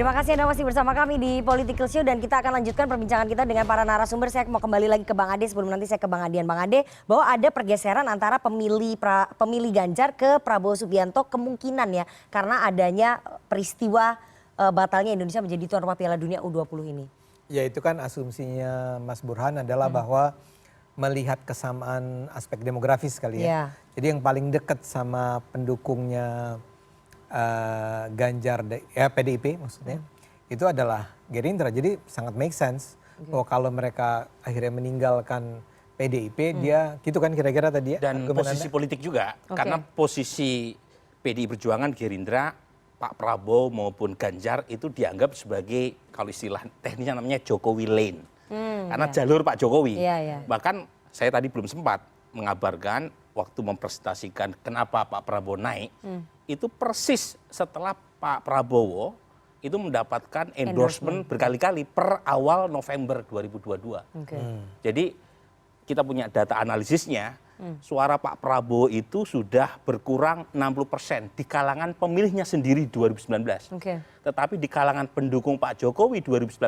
Terima kasih Anda masih bersama kami di Political Show dan kita akan lanjutkan perbincangan kita dengan para narasumber. Saya mau kembali lagi ke Bang Ade sebelum nanti saya ke Bang Adian. Bang Ade, bahwa ada pergeseran antara pemilih Ganjar ke Prabowo Subianto kemungkinan ya karena adanya peristiwa batalnya Indonesia menjadi tuan rumah Piala Dunia U20 ini. Ya itu kan asumsinya Mas Burhan adalah bahwa melihat kesamaan aspek demografis kali ya. Jadi yang paling dekat sama pendukungnya Ganjar, ya PDIP maksudnya, itu adalah Gerindra. Jadi sangat make sense bahwa kalau mereka akhirnya meninggalkan PDIP, dia gitu kan kira-kira tadi ya. Dan posisi politik juga, karena posisi PDI Perjuangan, Gerindra, Pak Prabowo maupun Ganjar itu dianggap sebagai, kalau istilah teknisnya namanya Jokowi Lane. Karena jalur Pak Jokowi. Bahkan saya tadi belum sempat mengabarkan waktu mempresentasikan kenapa Pak Prabowo naik, itu persis setelah Pak Prabowo itu mendapatkan endorsement berkali-kali per awal November 2022. Jadi kita punya data analisisnya, suara Pak Prabowo itu sudah berkurang 60% di kalangan pemilihnya sendiri 2019. Tetapi di kalangan pendukung Pak Jokowi 2019,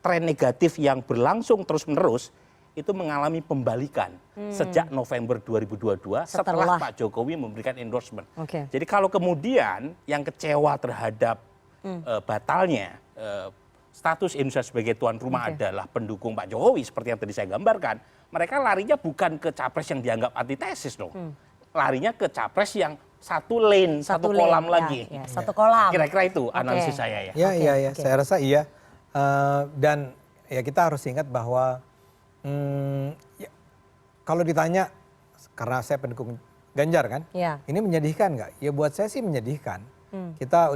tren negatif yang berlangsung terus-menerus itu mengalami pembalikan sejak November 2022 setelah Pak Jokowi memberikan endorsement. Jadi kalau kemudian yang kecewa terhadap batalnya status Indonesia sebagai tuan rumah adalah pendukung Pak Jokowi seperti yang tadi saya gambarkan, mereka larinya bukan ke capres yang dianggap antitesis dong. Larinya ke capres yang satu lane, satu kolam lagi. Satu kolam. Kira-kira itu analisis saya ya. Iya, saya rasa iya. Dan ya kita harus ingat bahwa ya, kalau ditanya, karena saya pendukung Ganjar kan, ini menyedihkan nggak? Ya buat saya sih menyedihkan. Kita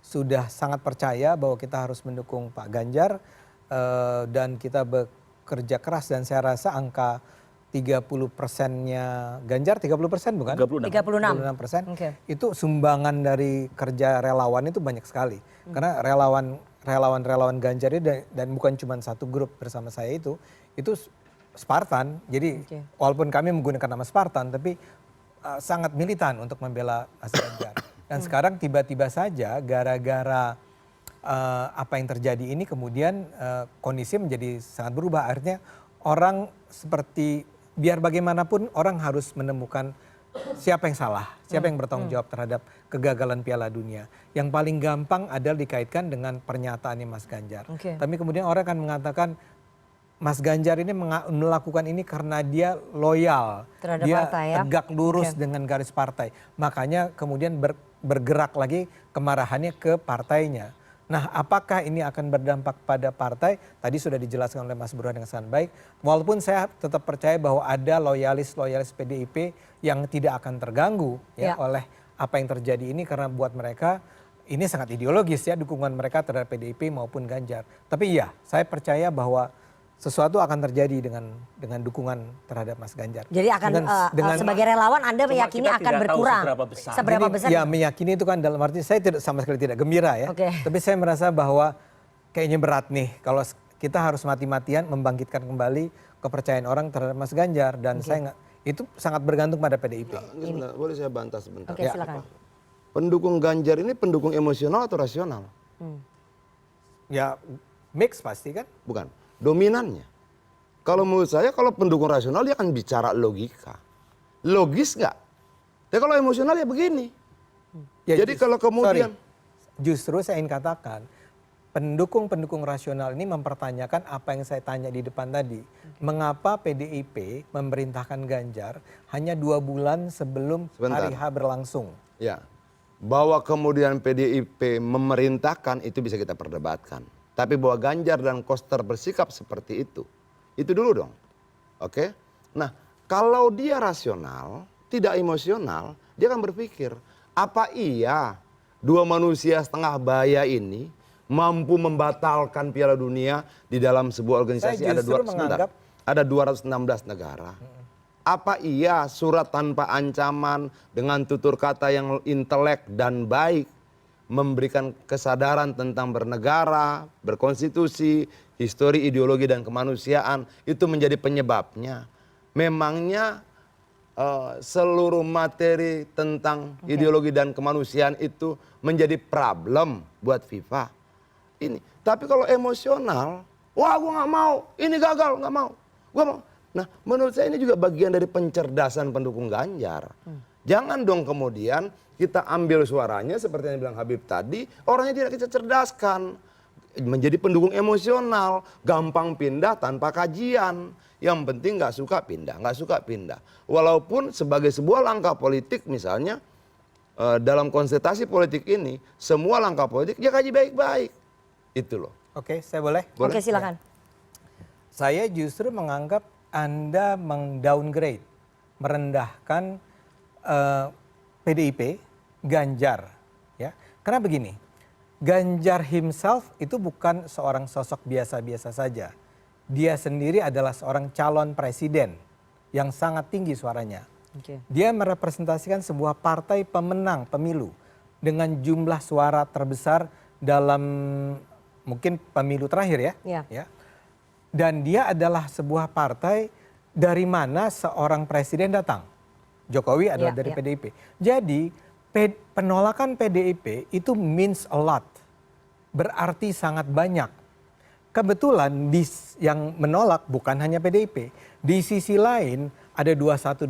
sudah sangat percaya bahwa kita harus mendukung Pak Ganjar dan kita bekerja keras dan saya rasa angka 30%-nya Ganjar 30% bukan? 36%. Itu sumbangan dari kerja relawan itu banyak sekali. Karena relawan Ganjar ini dan bukan cuma satu grup bersama saya itu Spartan. Jadi walaupun kami menggunakan nama Spartan tapi sangat militan untuk membela Mas Ganjar. Dan sekarang tiba-tiba saja gara-gara apa yang terjadi ini kemudian kondisi menjadi sangat berubah. Akhirnya orang seperti biar bagaimanapun orang harus menemukan siapa yang salah, siapa yang bertanggung jawab terhadap kegagalan Piala Dunia. Yang paling gampang adalah dikaitkan dengan pernyataannya Mas Ganjar. Tapi kemudian orang akan mengatakan Mas Ganjar ini melakukan ini karena dia loyal, terhadap dia partai, tegak lurus dengan garis partai. Makanya kemudian bergerak lagi kemarahannya ke partainya. Nah, apakah ini akan berdampak pada partai? Tadi sudah dijelaskan oleh Mas Burhan dengan sangat baik. Walaupun saya tetap percaya bahwa ada loyalis PDIP yang tidak akan terganggu ya oleh apa yang terjadi ini karena buat mereka ini sangat ideologis ya dukungan mereka terhadap PDIP maupun Ganjar. Tapi iya, saya percaya bahwa sesuatu akan terjadi dengan dukungan terhadap Mas Ganjar. Jadi akan sebagai relawan Anda meyakini akan berkurang. Seberapa besar? Ya meyakini itu kan dalam arti saya sama sekali tidak gembira ya. Tapi saya merasa bahwa kayaknya berat nih kalau kita harus mati-matian membangkitkan kembali kepercayaan orang terhadap Mas Ganjar dan saya itu sangat bergantung pada PDIP. Boleh saya bantah sebentar? Silakan. Pendukung Ganjar ini pendukung emosional atau rasional? Ya mix pasti kan? Bukan. Dominannya. Kalau menurut saya kalau pendukung rasional dia akan bicara logika. Logis nggak? Tapi kalau emosional ya begini. Ya, jadi kalau kemudian. Justru saya ingin katakan pendukung rasional ini mempertanyakan apa yang saya tanya di depan tadi. Mengapa PDIP memerintahkan Ganjar hanya 2 bulan sebelum hari H berlangsung? Ya, bahwa kemudian PDIP memerintahkan itu bisa kita perdebatkan. Tapi bahwa Ganjar dan Koster bersikap seperti itu dulu dong. Oke? Nah, kalau dia rasional, tidak emosional, dia akan berpikir, apa iya 2 manusia setengah baya ini mampu membatalkan Piala Dunia di dalam sebuah organisasi ada 216 negara. Apa iya surat tanpa ancaman dengan tutur kata yang intelek dan baik memberikan kesadaran tentang bernegara, berkonstitusi, histori, ideologi, dan kemanusiaan itu menjadi penyebabnya. Memangnya seluruh materi tentang ideologi dan kemanusiaan itu menjadi problem buat FIFA. Ini. Tapi kalau emosional, wah gue nggak mau, ini gagal, nggak mau, gue mau. Nah, menurut saya ini juga bagian dari pencerdasan pendukung Ganjar. Jangan dong kemudian kita ambil suaranya seperti yang bilang Habib tadi, orangnya tidak kita cerdaskan. Menjadi pendukung emosional, gampang pindah tanpa kajian. Yang penting nggak suka pindah, nggak suka pindah. Walaupun sebagai sebuah langkah politik misalnya, dalam konsentrasi politik ini, semua langkah politik ya kaji baik-baik. Itu loh. Oke, saya boleh? Oke, silakan. Saya justru menganggap Anda mengdowngrade, merendahkan PDIP, Ganjar. Ya, karena begini, Ganjar himself itu bukan seorang sosok biasa-biasa saja. Dia sendiri adalah seorang calon presiden yang sangat tinggi suaranya. Dia merepresentasikan sebuah partai pemenang pemilu dengan jumlah suara terbesar dalam mungkin pemilu terakhir ya. Dan dia adalah sebuah partai dari mana seorang presiden datang. Jokowi adalah dari PDIP. Jadi penolakan PDIP itu means a lot. Berarti sangat banyak. Kebetulan yang menolak bukan hanya PDIP. Di sisi lain ada 212,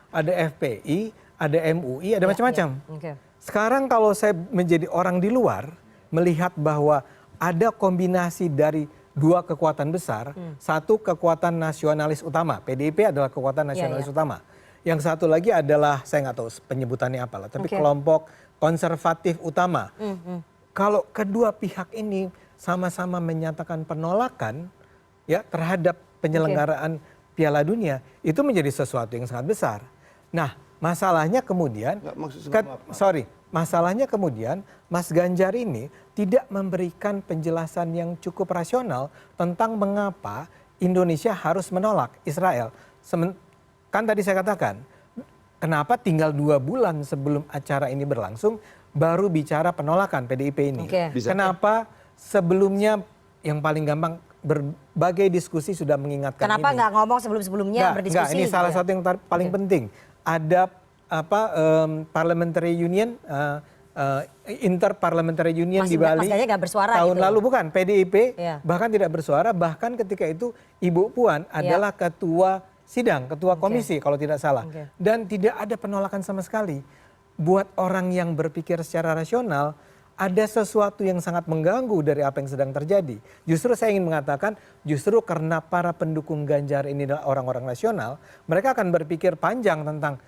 ada FPI, ada MUI, ada macam-macam. Sekarang kalau saya menjadi orang di luar, melihat bahwa ada kombinasi dari dua kekuatan besar. Satu kekuatan nasionalis utama, PDIP adalah kekuatan nasionalis utama. Yang satu lagi adalah, saya nggak tahu penyebutannya apalah, tapi kelompok konservatif utama. Kalau kedua pihak ini sama-sama menyatakan penolakan ya terhadap penyelenggaraan Piala Dunia, itu menjadi sesuatu yang sangat besar. Nah, masalahnya kemudian, masalahnya kemudian Mas Ganjar ini tidak memberikan penjelasan yang cukup rasional tentang mengapa Indonesia harus menolak Israel. Kan tadi saya katakan, kenapa tinggal 2 bulan sebelum acara ini berlangsung baru bicara penolakan PDIP ini. Kenapa sebelumnya yang paling gampang berbagai diskusi sudah mengingatkan Kenapa ini. nggak ngomong sebelum-sebelumnya berdiskusi? Ini salah satu yang paling penting. Ada parliamentary union, interparliamentary union di Bali. Mas Ganjar nggak bersuara tahun gitu. lalu bukan PDIP bahkan tidak bersuara. Bahkan ketika itu Ibu Puan adalah ketua sidang, ketua komisi kalau tidak salah. Dan tidak ada penolakan sama sekali. Buat orang yang berpikir secara rasional, ada sesuatu yang sangat mengganggu dari apa yang sedang terjadi. Justru saya ingin mengatakan, justru karena para pendukung Ganjar ini adalah orang-orang rasional, mereka akan berpikir panjang tentang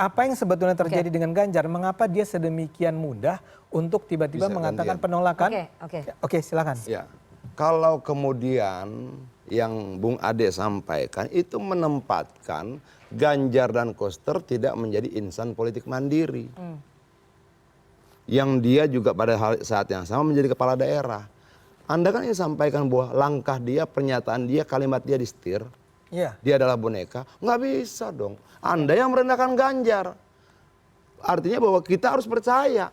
apa yang sebetulnya terjadi dengan Ganjar, mengapa dia sedemikian mudah untuk tiba-tiba mengatakan penolakan. Oke, silakan. Ya, kalau kemudian yang Bung Ade sampaikan itu menempatkan Ganjar dan Koster tidak menjadi insan politik mandiri. Yang dia juga pada saat yang sama menjadi kepala daerah. Anda kan ingin sampaikan bahwa langkah dia, pernyataan dia, kalimat dia disetir. Dia adalah boneka. Nggak bisa dong. Anda yang merendahkan Ganjar. Artinya bahwa kita harus percaya.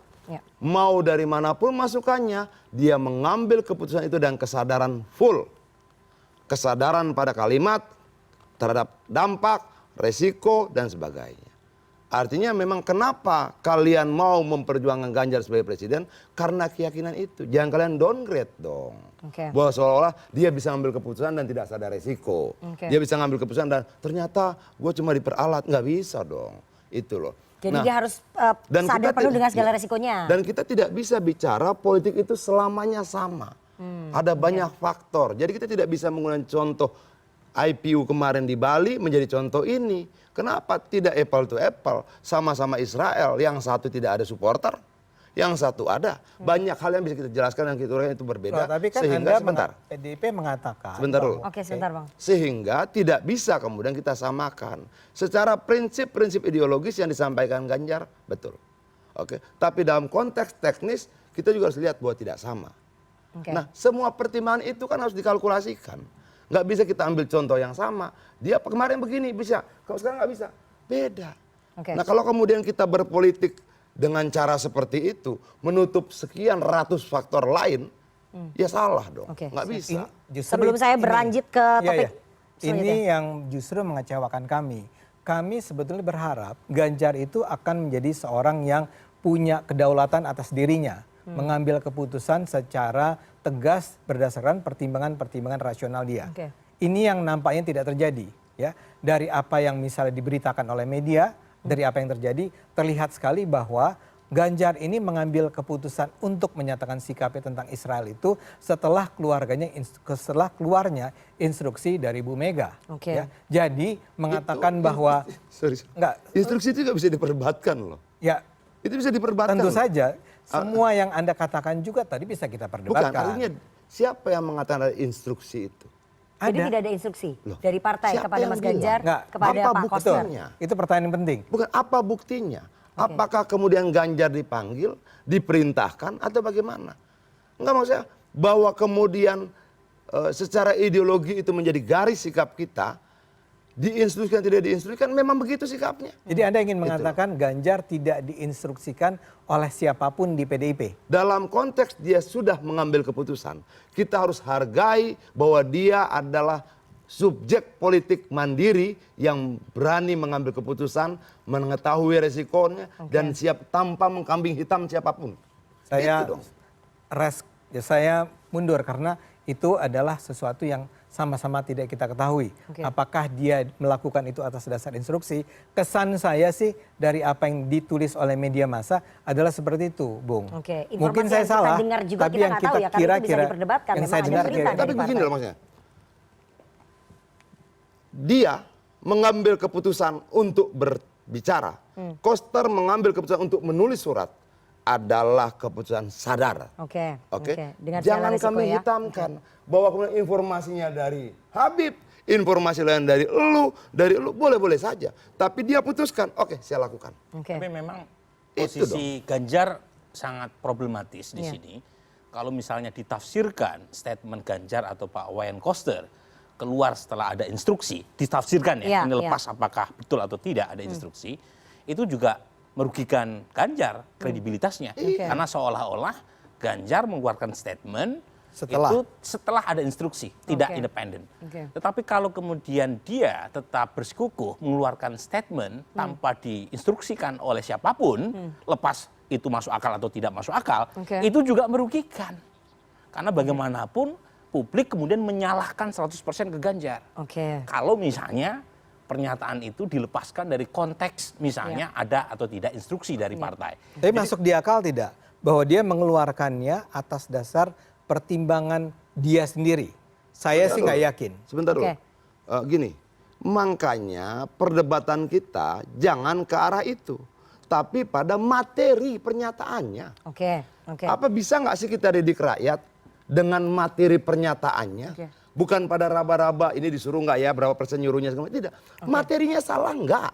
Mau dari manapun masukannya, dia mengambil keputusan itu dan kesadaran full. Kesadaran pada kalimat, terhadap dampak, resiko, dan sebagainya. Artinya memang kenapa kalian mau memperjuangkan Ganjar sebagai presiden? Karena keyakinan itu. Jangan kalian downgrade dong. Bahwa seolah-olah dia bisa ngambil keputusan dan tidak sadar resiko. Dia bisa ngambil keputusan dan ternyata gue cuma diperalat. Nggak bisa dong. Itu loh. Jadi dia harus sadar penuh dengan segala resikonya. Dan kita tidak bisa bicara politik itu selamanya sama. Ada banyak faktor. Jadi kita tidak bisa menggunakan contoh IPU kemarin di Bali menjadi contoh ini. Kenapa tidak apple to apple? Sama-sama Israel, yang satu tidak ada supporter, yang satu ada. Banyak hal yang bisa kita jelaskan dan kita uraikan itu berbeda. Tapi kan sehingga PDIP mengatakan. Sebentar dulu. Sebentar Bang. Sehingga tidak bisa kemudian kita samakan. Secara prinsip-prinsip ideologis yang disampaikan Ganjar, betul. Tapi dalam konteks teknis, kita juga harus lihat bahwa tidak sama. Nah, semua pertimbangan itu kan harus dikalkulasikan. Nggak bisa kita ambil contoh yang sama. Dia kemarin begini bisa, kalau sekarang nggak bisa. Beda. Nah kalau kemudian kita berpolitik dengan cara seperti itu, menutup sekian ratus faktor lain, ya salah dong. Nggak bisa. Sebelum saya berlanjut ke topik selanjutnya. Ini yang justru mengecewakan kami. Kami sebetulnya berharap Ganjar itu akan menjadi seorang yang punya kedaulatan atas dirinya. mengambil keputusan secara tegas berdasarkan pertimbangan-pertimbangan rasional dia. Ini yang nampaknya tidak terjadi, ya. Dari apa yang misalnya diberitakan oleh media, dari apa yang terjadi, terlihat sekali bahwa Ganjar ini mengambil keputusan untuk menyatakan sikapnya tentang Israel itu setelah keluarnya instruksi dari Bu Mega. Ya. Jadi mengatakan bahwa instruksi itu nggak bisa diperdebatkan loh. Ya, itu bisa diperdebatkan. Tentu saja semua yang Anda katakan juga tadi bisa kita perdebatkan. Bukan, artinya siapa yang mengatakan ada instruksi itu? Jadi tidak ada instruksi dari partai kepada Mas Ganjar, kepada Pak Koster. Itu pertanyaan penting. Bukan, apa buktinya? Apakah kemudian Ganjar dipanggil, diperintahkan atau bagaimana? Enggak, maksudnya bahwa kemudian secara ideologi itu menjadi garis sikap kita, diinstruksikan tidak diinstruksikan, memang begitu sikapnya. Jadi Anda ingin mengatakan Ganjar tidak diinstruksikan oleh siapapun di PDIP? Dalam konteks dia sudah mengambil keputusan, kita harus hargai bahwa dia adalah subjek politik mandiri yang berani mengambil keputusan, mengetahui resikonya, dan siap tanpa mengkambing hitam siapapun. Saya mundur karena itu adalah sesuatu yang sama-sama tidak kita ketahui. Apakah dia melakukan itu atas dasar instruksi? Kesan saya sih dari apa yang ditulis oleh media massa adalah seperti itu, Bung. Mungkin saya salah, tapi yang kita kira-kira, yang saya dengar, tapi begini loh maksudnya. Dia mengambil keputusan untuk berbicara. Koster mengambil keputusan untuk menulis surat. Adalah keputusan sadar. Jangan kami hitamkan bahwa kemudian informasinya dari Habib, informasi lain dari elu, boleh-boleh saja. Tapi dia putuskan, oke, saya lakukan. Tapi memang posisi Ganjar sangat problematis di sini. Kalau misalnya ditafsirkan statement Ganjar atau Pak Wayan Koster keluar setelah ada instruksi, ditafsirkan ya, ini lepas apakah betul atau tidak ada instruksi, itu juga merugikan Ganjar kredibilitasnya. Karena seolah-olah Ganjar mengeluarkan statement setelah ada instruksi, tidak independen. Tetapi kalau kemudian dia tetap bersikukuh mengeluarkan statement tanpa diinstruksikan oleh siapapun, lepas itu masuk akal atau tidak masuk akal, itu juga merugikan. Karena bagaimanapun publik kemudian menyalahkan 100% ke Ganjar. Kalau misalnya pernyataan itu dilepaskan dari konteks misalnya ada atau tidak instruksi dari partai. Tapi masuk di akal tidak bahwa dia mengeluarkannya atas dasar pertimbangan dia sendiri? Saya sih nggak yakin. Sebentar dulu. Gini, makanya perdebatan kita jangan ke arah itu, tapi pada materi pernyataannya. Apa bisa nggak sih kita didik rakyat dengan materi pernyataannya, bukan pada raba-raba ini disuruh nggak ya, berapa persen nyuruhnya, tidak. Materinya salah nggak?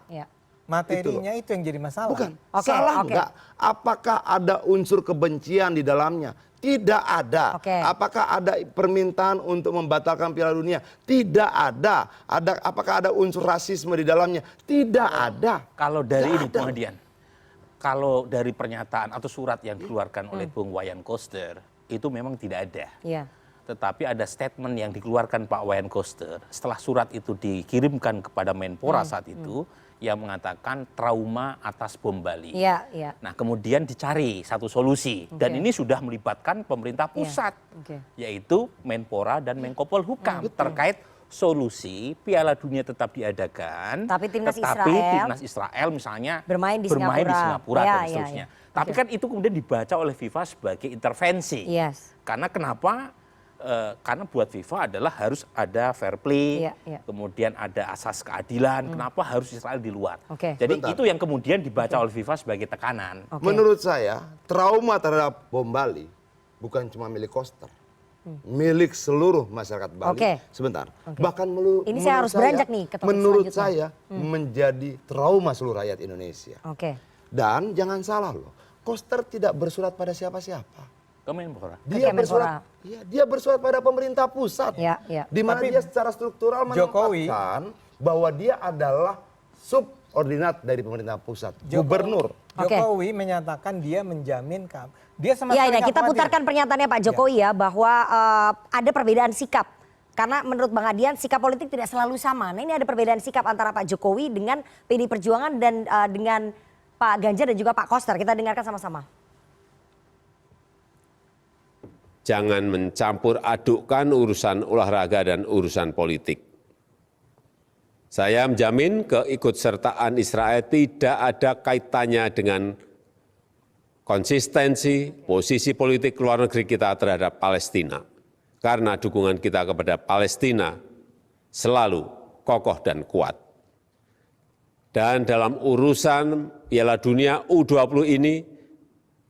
Materinya itu yang jadi masalah. Bukan, salah nggak? Apakah ada unsur kebencian di dalamnya? Tidak ada. Apakah ada permintaan untuk membatalkan Piala Dunia? Tidak ada. Apakah ada unsur rasisme di dalamnya? Tidak ada. Kalau dari ini kemudian, kalau dari pernyataan atau surat yang dikeluarkan oleh Bung Wayan Koster, itu memang tidak ada. Tetapi ada statement yang dikeluarkan Pak Wayan Koster setelah surat itu dikirimkan kepada Menpora saat itu, yang mengatakan trauma atas bom Bali. Nah, kemudian dicari satu solusi, dan ini sudah melibatkan pemerintah pusat, yaitu Menpora dan Menkopol Hukam terkait solusi Piala Dunia tetap diadakan, tapi timnas Israel misalnya bermain di Singapura dan seterusnya. Tapi kan itu kemudian dibaca oleh FIFA sebagai intervensi. Karena kenapa? Karena buat FIFA adalah harus ada fair play, kemudian ada asas keadilan. Kenapa harus Israel di luar? Jadi itu yang kemudian dibaca oleh FIFA sebagai tekanan. Menurut saya, trauma terhadap bom Bali bukan cuma milik Koster, milik seluruh masyarakat Bali. Sebentar. Bahkan ini saya harus beranjak nih ke topik menurut saya menjadi trauma seluruh rakyat Indonesia. Dan jangan salah loh, Koster tidak bersurat pada siapa-siapa. Menpora. Dia bersurat pada pemerintah pusat. Di mana dia secara struktural menempatkan bahwa dia adalah subordinat dari pemerintah pusat, gubernur. Jokowi menyatakan dia menjamin dia sama sekali kita putarkan pernyataannya Pak Jokowi ya, bahwa ada perbedaan sikap. Karena menurut Bang Adian sikap politik tidak selalu sama. Nah, ini ada perbedaan sikap antara Pak Jokowi dengan PDI Perjuangan dan dengan Pak Ganjar dan juga Pak Koster. Kita dengarkan sama-sama. Jangan mencampur adukkan urusan olahraga dan urusan politik. Saya menjamin keikutsertaan Israel tidak ada kaitannya dengan konsistensi posisi politik luar negeri kita terhadap Palestina. Karena dukungan kita kepada Palestina selalu kokoh dan kuat. Dan dalam urusan Piala Dunia U20 ini,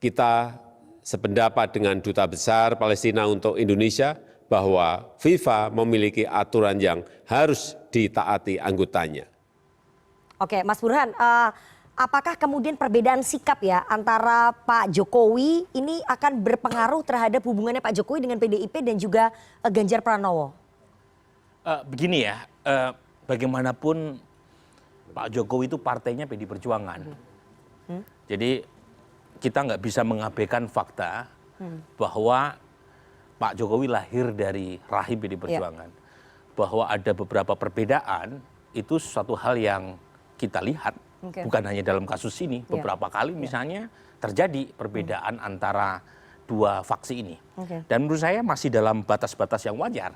kita sependapat dengan Duta Besar Palestina untuk Indonesia bahwa FIFA memiliki aturan yang harus ditaati anggotanya. Oke, Mas Burhan, apakah kemudian perbedaan sikap ya antara Pak Jokowi ini akan berpengaruh terhadap hubungannya Pak Jokowi dengan PDIP dan juga Ganjar Pranowo? Begini ya, bagaimanapun Pak Jokowi itu partainya PD Perjuangan. Jadi kita nggak bisa mengabaikan fakta bahwa Pak Jokowi lahir dari rahim PD Perjuangan. Bahwa ada beberapa perbedaan itu suatu hal yang kita lihat. Bukan hanya dalam kasus ini, beberapa kali misalnya terjadi perbedaan antara dua faksi ini. Dan menurut saya masih dalam batas-batas yang wajar.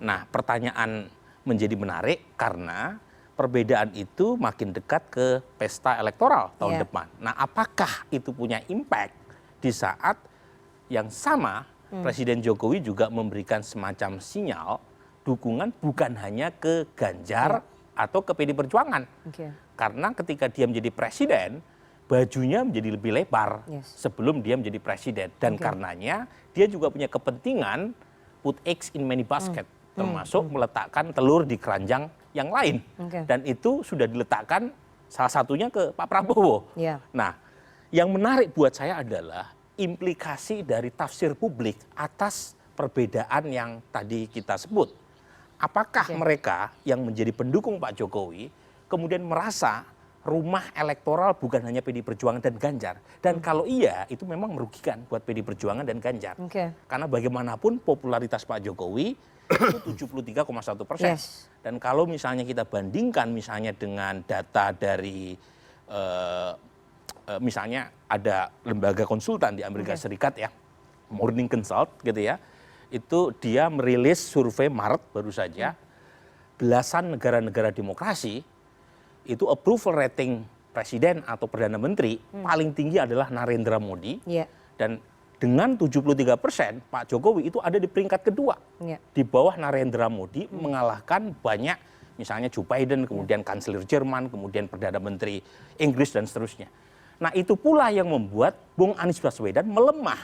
Nah, pertanyaan menjadi menarik karena perbedaan itu makin dekat ke pesta elektoral tahun depan. Nah, apakah itu punya impact di saat yang sama Presiden Jokowi juga memberikan semacam sinyal dukungan bukan hanya ke Ganjar atau ke PD Perjuangan. Karena ketika dia menjadi presiden, bajunya menjadi lebih lebar sebelum dia menjadi presiden. Dan karenanya dia juga punya kepentingan put eggs in many basket, termasuk meletakkan telur di keranjang yang lain. Dan itu sudah diletakkan salah satunya ke Pak Prabowo. Nah, yang menarik buat saya adalah implikasi dari tafsir publik atas perbedaan yang tadi kita sebut. Apakah mereka yang menjadi pendukung Pak Jokowi kemudian merasa rumah elektoral bukan hanya PD Perjuangan dan Ganjar. Dan kalau iya, itu memang merugikan buat PD Perjuangan dan Ganjar. Karena bagaimanapun popularitas Pak Jokowi itu 73,1%. Dan kalau misalnya kita bandingkan misalnya dengan data dari misalnya ada lembaga konsultan di Amerika Serikat ya, Morning Consult gitu ya, itu dia merilis survei Maret baru saja, belasan negara-negara demokrasi itu approval rating presiden atau perdana menteri paling tinggi adalah Narendra Modi, dan dengan 73% Pak Jokowi itu ada di peringkat kedua, di bawah Narendra Modi, mengalahkan banyak misalnya Joe Biden, kemudian kanselir Jerman, kemudian perdana menteri Inggris dan seterusnya. Nah, itu pula yang membuat Bung Anies Baswedan melemah.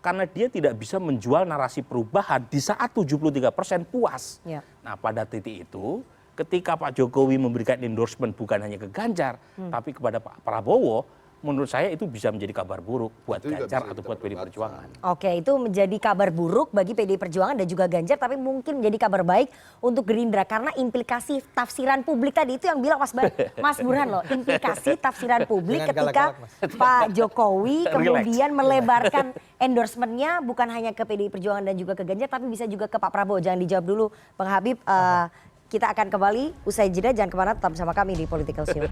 Karena dia tidak bisa menjual narasi perubahan di saat 73% puas. Nah, pada titik itu, ketika Pak Jokowi memberikan endorsement bukan hanya ke Ganjar, tapi kepada Pak Prabowo, menurut saya itu bisa menjadi kabar buruk buat Ganjar atau buat PD Perjuangan. Oke, itu menjadi kabar buruk bagi PD Perjuangan dan juga Ganjar, tapi mungkin menjadi kabar baik untuk Gerindra karena implikasi tafsiran publik tadi itu yang bilang Mas Burhan loh, implikasi tafsiran publik ketika Pak Jokowi kemudian melebarkan endorsementnya bukan hanya ke PD Perjuangan dan juga ke Ganjar, tapi bisa juga ke Pak Prabowo. Jangan dijawab dulu, Bang Habib. Kita akan kembali usai jeda, jangan kemana, tetap bersama kami di Political Show.